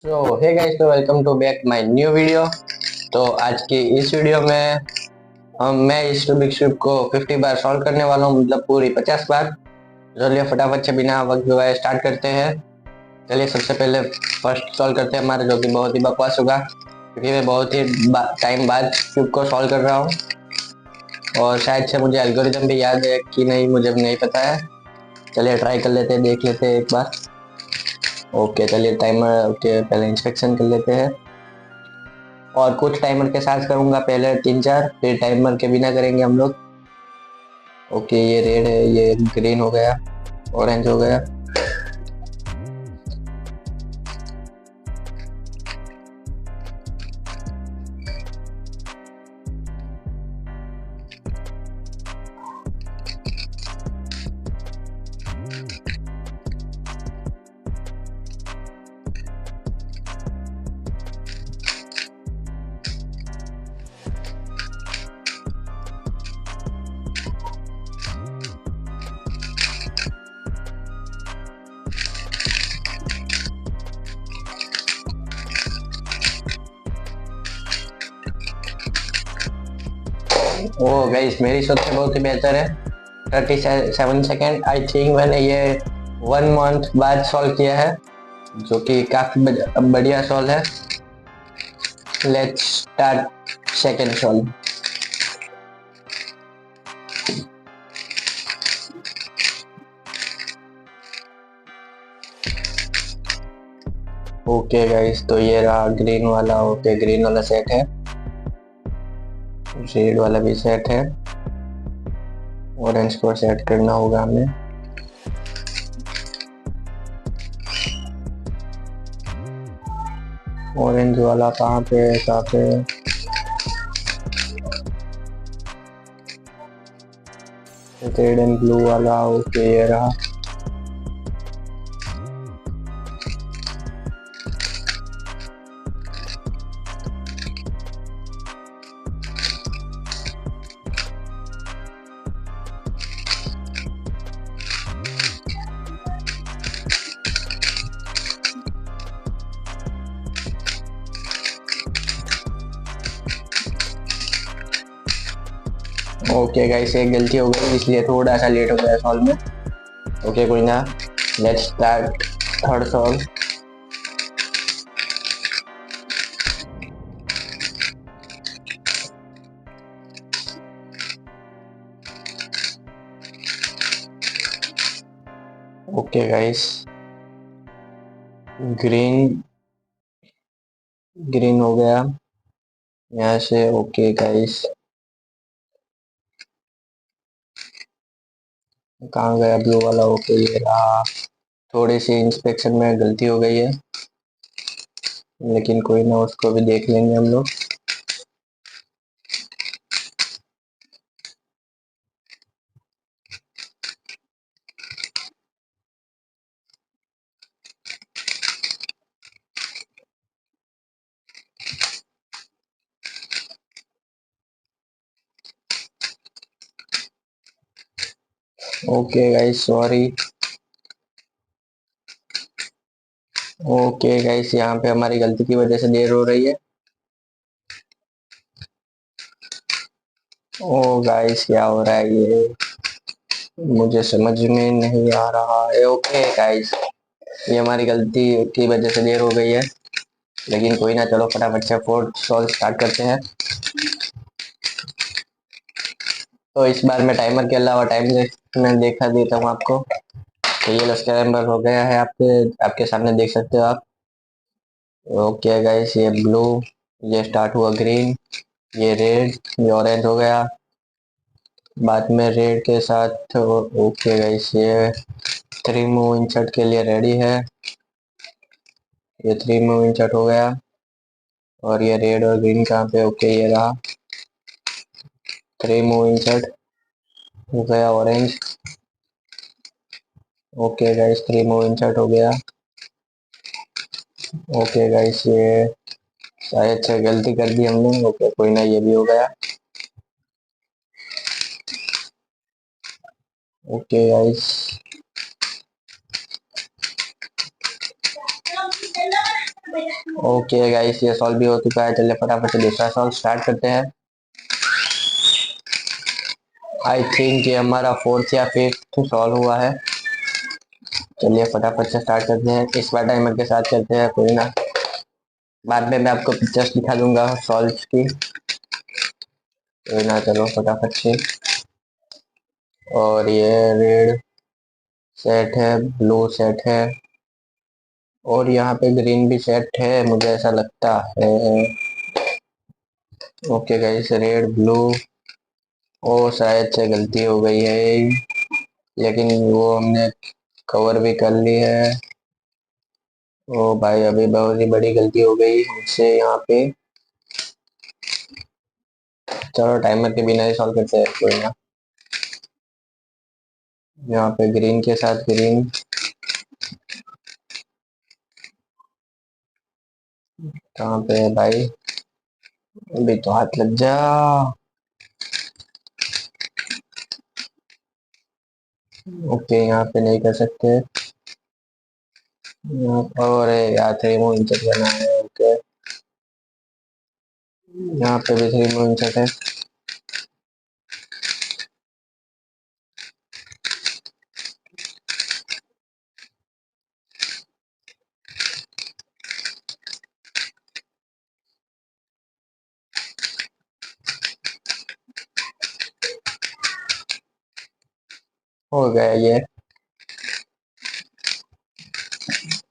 तो hey guys, तो welcome to back my new video. तो आज की इस वीडियो में मैं इस रूबिक्स क्यूब को 50 बार सॉल्व करने वाला हूँ, मतलब पूरी 50 बार। चलिए फटाफट से बिना वक्त गवाए स्टार्ट करते हैं। चलिए सबसे पहले फर्स्ट सॉल्व करते हैं हमारे, जो कि बहुत ही बकवास होगा क्योंकि मैं बहुत ही टाइम बाद क्यूब को सॉल्व कर रहा हूँ और शायद से मुझे एल्गोरिथम भी याद है कि नहीं मुझे नहीं पता है। चलिए ट्राई कर लेते हैं, देख लेते हैं एक बार। ओके चलिए टाइमर के पहले इंस्पेक्शन कर लेते हैं और कुछ टाइमर के साथ करूंगा, पहले 3 4 फिर टाइमर के बिना करेंगे हम लोग। ओके ये रेड है, ये ग्रीन हो गया, ऑरेंज हो गया। ओ गाइस, मेरी सोच से बहुत ही बेहतर है। 37 सेकेंड आई थिंक मैंने ये 1 मंथ बाद सॉल्व किया है, जो कि काफी बढ़िया सॉल्व है। Let's start second solve. Okay guys, तो ये रहा ग्रीन वाला। ओके ग्रीन वाला सेट है, रेड वाला भी सेट है, ऑरेंज को सेट करना होगा हमें। ऑरेंज वाला कहाँ पे है, कहाँ पे है? रेड एंड ब्लू वाला। ओके ये रहा। ओके गाइस, एक गलती हो गई इसलिए थोड़ा सा लेट हो गया सॉल्व में। ओके कोई ना, let's start third solve. Okay guys, green green हो गया यहाँ से। ओके गाइस, कहाँ गया ब्लू वाला? ओके ये रहा। थोड़ी सी इंस्पेक्शन में गलती हो गई है, लेकिन कोई ना, उसको भी देख लेंगे हम लोग। Okay guys sorry. Okay guys, यहाँ पे हमारी गलती की वजह से देर हो रही है। ओ गाइस, क्या हो रहा है ये, मुझे समझ में नहीं आ रहा है। ओके गाइस, ये हमारी गलती की वजह से देर हो गई है, लेकिन कोई ना, चलो फटाफट से फोर्थ सॉल्व स्टार्ट करते हैं। तो इस बार मैं टाइमर के अलावा टाइम में देखा देता हूँ आपको। तो ये स्क्रैम्बल हो गया है, आपके आपके सामने देख सकते हो आप। ओके गाइस, ये ब्लू, ये स्टार्ट हुआ ग्रीन, ये रेड, ये ऑरेंज हो गया, बाद में रेड के साथ। ओके गाइस, ये 3 मूव इंसर्ट के लिए रेडी है, ये 3 मूव इंसर्ट हो गया। और ये रेड और ग्रीन कहाँ पे? ओके ये रहा, 3 मूव इंसर्ट हो गया। Orange. Okay guys, 3 move insert हो गया। ओके गाइस, ये शायद से गलती कर दी हमने। ओके कोई ना, ये भी हो गया। ओके गाइस, ओके गाइस, ये सॉल्व भी हो चुका है। चलिए फटाफट से दूसरा सॉल्व स्टार्ट करते हैं। आई थिंक ये हमारा फोर्थ या फिफ्थ सॉल्व हुआ है। चलिए फटाफट से स्टार्ट करते हैं। इस बार टाइमर के साथ करते हैं, कोई ना, बाद में मैं आपको पिक्चर्स दिखा दूंगा सॉल्व की, कोई ना। चलो फटाफट से। और ये रेड सेट है, ब्लू सेट है, और यहाँ पे ग्रीन भी सेट है मुझे ऐसा लगता है। ओके गाइस, रेड ब्लू, ओ शायद से गलती हो गई है, लेकिन वो हमने कवर भी कर ली है। ओ भाई, अभी बहुत ही बड़ी गलती हो गई हमसे यहाँ पे। चलो टाइमर के बिना ही सॉल्व करते हैं, कोई ना। यहाँ पे ग्रीन के साथ ग्रीन, कहाँ पे है भाई? अभी तो हाथ लग जा। ओके, यहाँ पे नहीं कर सकते। और यहाँ थ्री मूव इंसर्ट करना है। ओके, यहाँ पे भी थ्री मूव इंसर्ट है। हो गया ये।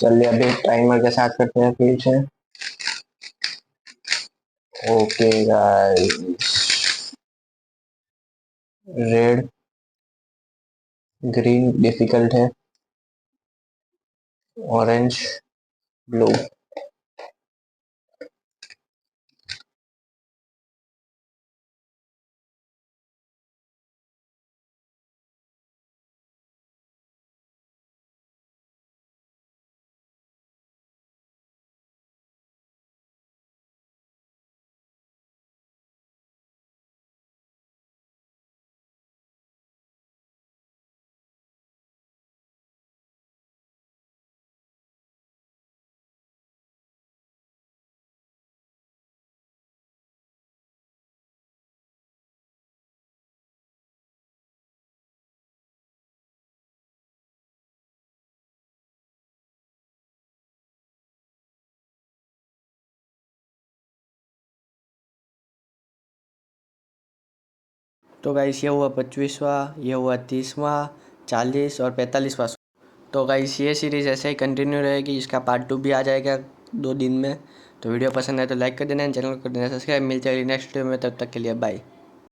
चलिए अभी टाइमर के साथ करते हैं फिर से। Okay guys, red green difficult है, ऑरेंज ब्लू। तो गाइस ये हुआ 25वां, ये हुआ 30वां, 40 और 45वां। तो गाइस ये सीरीज़ ऐसे ही कंटिन्यू रहेगी, इसका पार्ट 2 भी आ जाएगा 2 दिन में। तो वीडियो पसंद है तो लाइक कर देना, चैनल को कर देना सब्सक्राइब। मिलते हैं नेक्स्ट वीडियो में, तब तक के लिए बाय।